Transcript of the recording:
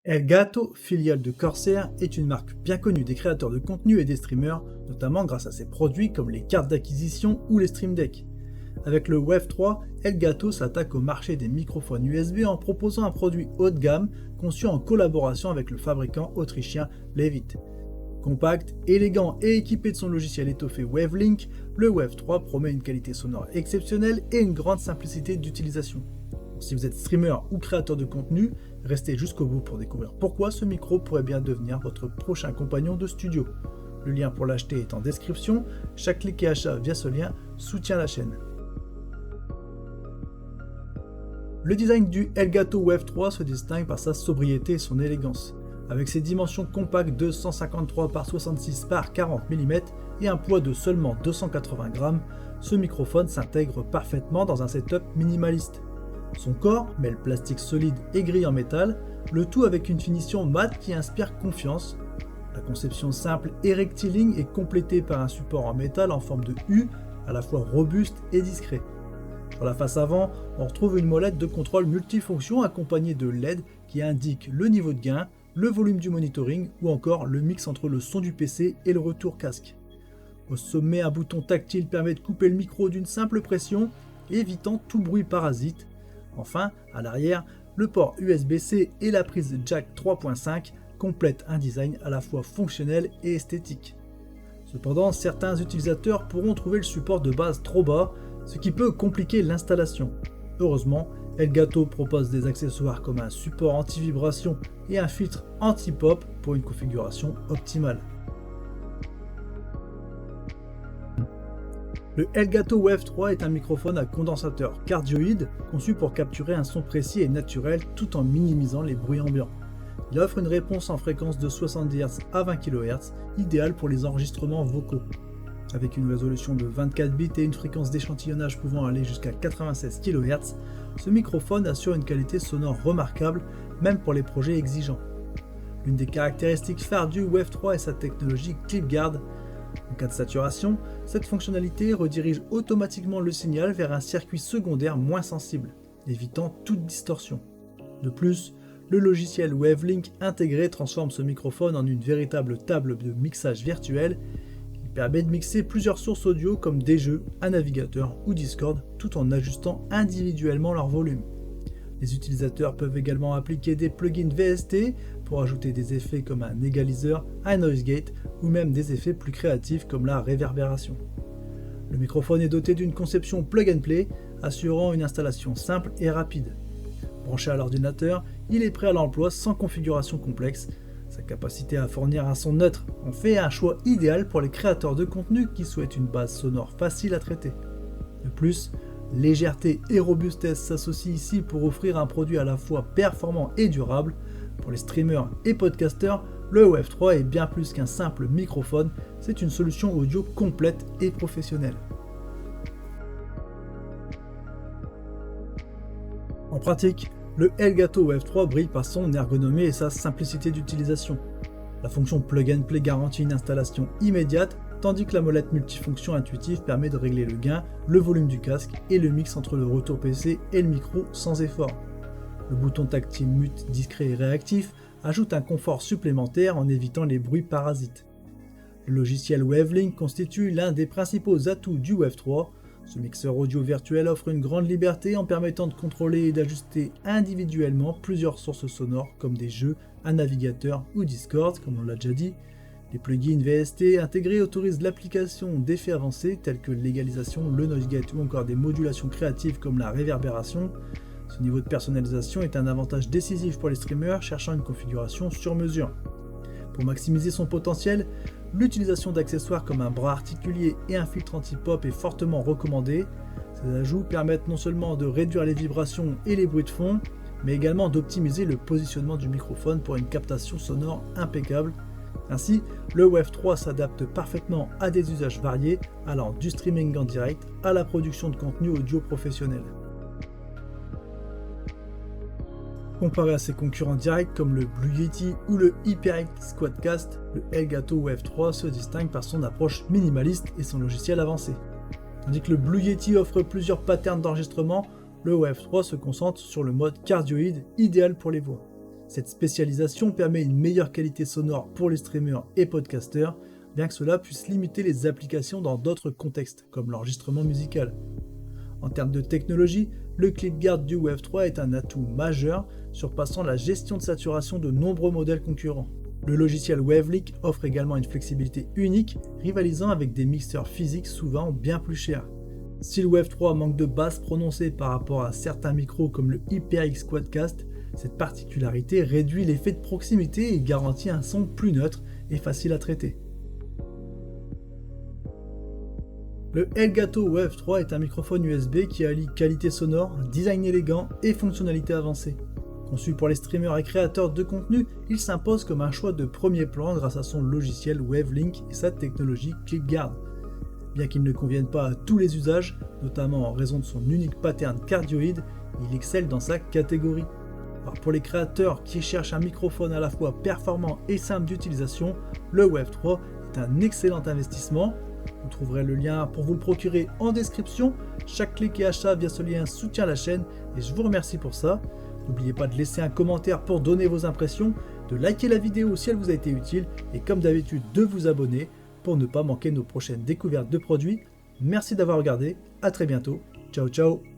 Elgato, filiale de Corsair, est une marque bien connue des créateurs de contenu et des streamers, notamment grâce à ses produits comme les cartes d'acquisition ou les Stream Deck. Avec le Wave 3, Elgato s'attaque au marché des microphones USB en proposant un produit haut de gamme conçu en collaboration avec le fabricant autrichien Levitt. Compact, élégant et équipé de son logiciel étoffé WaveLink, le Wave 3 promet une qualité sonore exceptionnelle et une grande simplicité d'utilisation. Si vous êtes streamer ou créateur de contenu, restez jusqu'au bout pour découvrir pourquoi ce micro pourrait bien devenir votre prochain compagnon de studio. Le lien pour l'acheter est en description, chaque clic et achat via ce lien soutient la chaîne. Le design du Elgato Wave 3 se distingue par sa sobriété et son élégance. Avec ses dimensions compactes de 153 par 66 par 40 mm et un poids de seulement 280 grammes, ce microphone s'intègre parfaitement dans un setup minimaliste. Son corps mêle plastique solide et grille en métal, le tout avec une finition mate qui inspire confiance. La conception simple et rectiligne est complétée par un support en métal en forme de U, à la fois robuste et discret. Sur la face avant, on retrouve une molette de contrôle multifonction accompagnée de LED qui indique le niveau de gain, le volume du monitoring ou encore le mix entre le son du PC et le retour casque. Au sommet, un bouton tactile permet de couper le micro d'une simple pression, évitant tout bruit parasite. Enfin, à l'arrière, le port USB-C et la prise jack 3.5 complètent un design à la fois fonctionnel et esthétique. Cependant, certains utilisateurs pourront trouver le support de base trop bas, ce qui peut compliquer l'installation. Heureusement, Elgato propose des accessoires comme un support anti-vibration et un filtre anti-pop pour une configuration optimale. Le Elgato Wave 3 est un microphone à condensateur cardioïde conçu pour capturer un son précis et naturel tout en minimisant les bruits ambiants. Il offre une réponse en fréquence de 70 Hz à 20 kHz, idéale pour les enregistrements vocaux. Avec une résolution de 24 bits et une fréquence d'échantillonnage pouvant aller jusqu'à 96 kHz, ce microphone assure une qualité sonore remarquable, même pour les projets exigeants. L'une des caractéristiques phares du Wave 3 est sa technologie ClipGuard. En cas de saturation, cette fonctionnalité redirige automatiquement le signal vers un circuit secondaire moins sensible, évitant toute distorsion. De plus, le logiciel WaveLink intégré transforme ce microphone en une véritable table de mixage virtuelle. Il permet de mixer plusieurs sources audio comme des jeux, un navigateur ou Discord, tout en ajustant individuellement leur volume. Les utilisateurs peuvent également appliquer des plugins VST pour ajouter des effets comme un égaliseur, un noise gate ou même des effets plus créatifs comme la réverbération. Le microphone est doté d'une conception plug and play, assurant une installation simple et rapide. Branché à l'ordinateur, il est prêt à l'emploi sans configuration complexe. Sa capacité à fournir un son neutre en fait un choix idéal pour les créateurs de contenu qui souhaitent une base sonore facile à traiter. De plus, légèreté et robustesse s'associent ici pour offrir un produit à la fois performant et durable. Pour les streamers et podcasters, le Wave 3 est bien plus qu'un simple microphone, c'est une solution audio complète et professionnelle. En pratique, le Elgato Wave 3 brille par son ergonomie et sa simplicité d'utilisation. La fonction Plug and Play garantit une installation immédiate, tandis que la molette multifonction intuitive permet de régler le gain, le volume du casque et le mix entre le retour PC et le micro sans effort. Le bouton tactile mute discret et réactif ajoute un confort supplémentaire en évitant les bruits parasites. Le logiciel WaveLink constitue l'un des principaux atouts du Wave 3. Ce mixeur audio virtuel offre une grande liberté en permettant de contrôler et d'ajuster individuellement plusieurs sources sonores comme des jeux, un navigateur ou Discord, comme on l'a déjà dit. Les plugins VST intégrés autorisent l'application d'effets avancés tels que l'égalisation, le noise gate ou encore des modulations créatives comme la réverbération. Ce niveau de personnalisation est un avantage décisif pour les streamers cherchant une configuration sur mesure. Pour maximiser son potentiel, l'utilisation d'accessoires comme un bras articulé et un filtre anti-pop est fortement recommandée. Ces ajouts permettent non seulement de réduire les vibrations et les bruits de fond, mais également d'optimiser le positionnement du microphone pour une captation sonore impeccable. Ainsi, le Wave 3 s'adapte parfaitement à des usages variés, allant du streaming en direct à la production de contenu audio professionnel. Comparé à ses concurrents directs comme le Blue Yeti ou le HyperX Quadcast, le Elgato Wave 3 se distingue par son approche minimaliste et son logiciel avancé. Tandis que le Blue Yeti offre plusieurs patterns d'enregistrement, le Wave 3 se concentre sur le mode cardioïde, idéal pour les voix. Cette spécialisation permet une meilleure qualité sonore pour les streamers et podcasters, bien que cela puisse limiter les applications dans d'autres contextes, comme l'enregistrement musical. En termes de technologie, le ClipGuard du Wave 3 est un atout majeur, surpassant la gestion de saturation de nombreux modèles concurrents. Le logiciel WaveLink offre également une flexibilité unique, rivalisant avec des mixeurs physiques souvent bien plus chers. Si le Wave 3 manque de basse prononcée par rapport à certains micros comme le HyperX Quadcast, cette particularité réduit l'effet de proximité et garantit un son plus neutre et facile à traiter. Le Elgato Wave 3 est un microphone USB qui allie qualité sonore, design élégant et fonctionnalité avancée. Conçu pour les streamers et créateurs de contenu, il s'impose comme un choix de premier plan grâce à son logiciel WaveLink et sa technologie ClipGuard. Bien qu'il ne convienne pas à tous les usages, notamment en raison de son unique pattern cardioïde, il excelle dans sa catégorie. Alors pour les créateurs qui cherchent un microphone à la fois performant et simple d'utilisation, le Wave 3 est un excellent investissement. Vous trouverez le lien pour vous le procurer en description. Chaque clic et achat via ce lien soutient la chaîne et je vous remercie pour ça. N'oubliez pas de laisser un commentaire pour donner vos impressions, de liker la vidéo si elle vous a été utile et comme d'habitude de vous abonner pour ne pas manquer nos prochaines découvertes de produits. Merci d'avoir regardé, à très bientôt, ciao ciao.